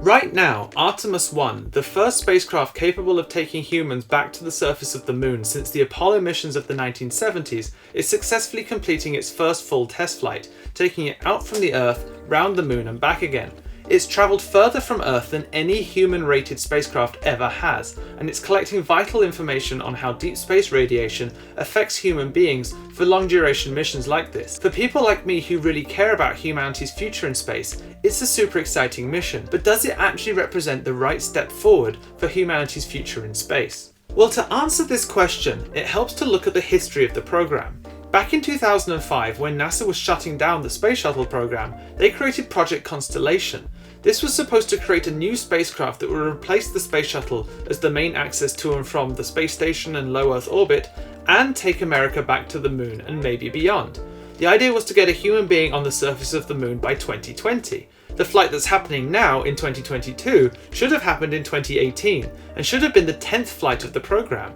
Right now, Artemis I, the first spacecraft capable of taking humans back to the surface of the moon since the Apollo missions of the 1970s, is successfully completing its first full test flight, taking it out from the Earth, round the moon and back again. It's travelled further from Earth than any human-rated spacecraft ever has, and it's collecting vital information on how deep space radiation affects human beings for long-duration missions like this. For people like me who really care about humanity's future in space, it's a super exciting mission, but does it actually represent the right step forward for humanity's future in space? Well, to answer this question, it helps to look at the history of the program. Back in 2005, when NASA was shutting down the Space Shuttle program, they created Project Constellation. This was supposed to create a new spacecraft that would replace the Space Shuttle as the main access to and from the space station and low Earth orbit, and take America back to the moon and maybe beyond. The idea was to get a human being on the surface of the moon by 2020. The flight that's happening now in 2022 should have happened in 2018 and should have been the 10th flight of the program.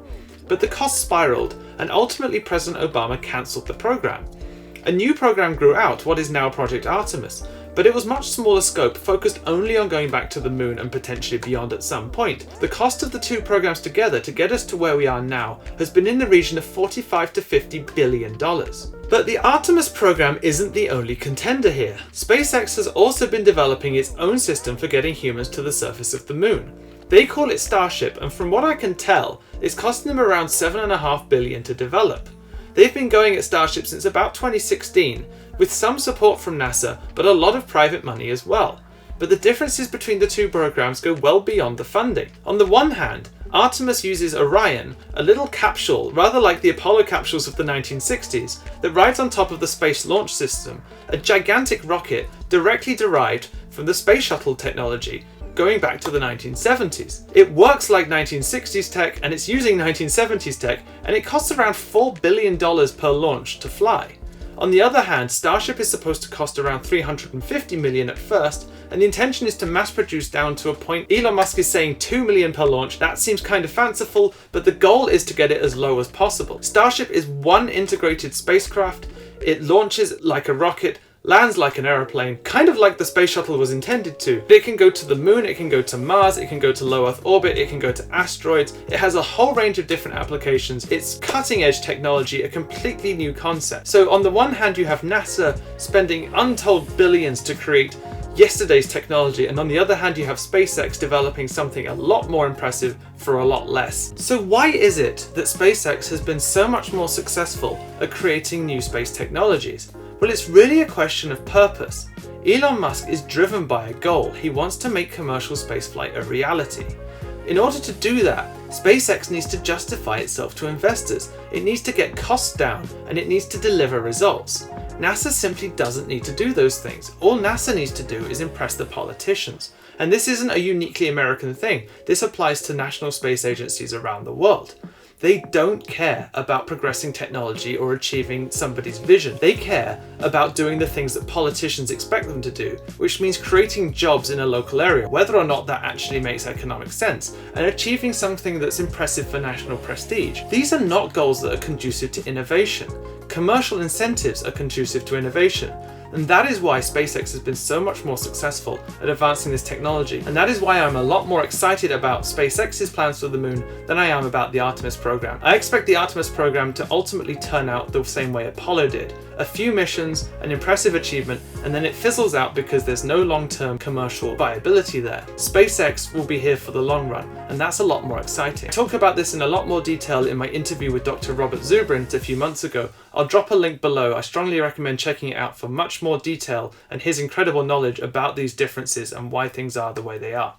But the costs spiraled, and ultimately President Obama cancelled the program. A new program grew out, what is now Project Artemis, but it was much smaller scope, focused only on going back to the moon and potentially beyond at some point. The cost of the two programs together to get us to where we are now has been in the region of $45 to $50 billion. But the Artemis program isn't the only contender here. SpaceX has also been developing its own system for getting humans to the surface of the moon. They call it Starship, and from what I can tell, it's costing them around $7.5 billion to develop. They've been going at Starship since about 2016, with some support from NASA, but a lot of private money as well. But the differences between the two programs go well beyond the funding. On the one hand, Artemis uses Orion, a little capsule, rather like the Apollo capsules of the 1960s, that rides on top of the Space Launch System, a gigantic rocket directly derived from the Space Shuttle technology, going back to the 1970s. It works like 1960s tech, and it's using 1970s tech, and it costs around $4 billion per launch to fly. On the other hand, Starship is supposed to cost around $350 million at first, and the intention is to mass produce down to a point Elon Musk is saying $2 million per launch. That seems kind of fanciful, but the goal is to get it as low as possible. Starship is one integrated spacecraft. It launches like a rocket, lands like an aeroplane, kind of like the Space Shuttle was intended to. It can go to the moon, it can go to Mars, it can go to low Earth orbit, it can go to asteroids. It has a whole range of different applications. It's cutting edge technology, a completely new concept. So on the one hand, you have NASA spending untold billions to create yesterday's technology, and on the other hand, you have SpaceX developing something a lot more impressive for a lot less. So why is it that SpaceX has been so much more successful at creating new space technologies? Well, it's really a question of purpose. Elon Musk is driven by a goal. He wants to make commercial spaceflight a reality. In order to do that, SpaceX needs to justify itself to investors. It needs to get costs down, and it needs to deliver results. NASA simply doesn't need to do those things. All NASA needs to do is impress the politicians. And this isn't a uniquely American thing. This applies to national space agencies around the world. They don't care about progressing technology or achieving somebody's vision. They care about doing the things that politicians expect them to do, which means creating jobs in a local area, whether or not that actually makes economic sense, and achieving something that's impressive for national prestige. These are not goals that are conducive to innovation. Commercial incentives are conducive to innovation. And that is why SpaceX has been so much more successful at advancing this technology. And that is why I'm a lot more excited about SpaceX's plans for the moon than I am about the Artemis program. I expect the Artemis program to ultimately turn out the same way Apollo did. A few missions, an impressive achievement, and then it fizzles out because there's no long-term commercial viability there. SpaceX will be here for the long run, and that's a lot more exciting. I talk about this in a lot more detail in my interview with Dr. Robert Zubrin a few months ago. I'll drop a link below. I strongly recommend checking it out for much more detail and his incredible knowledge about these differences and why things are the way they are.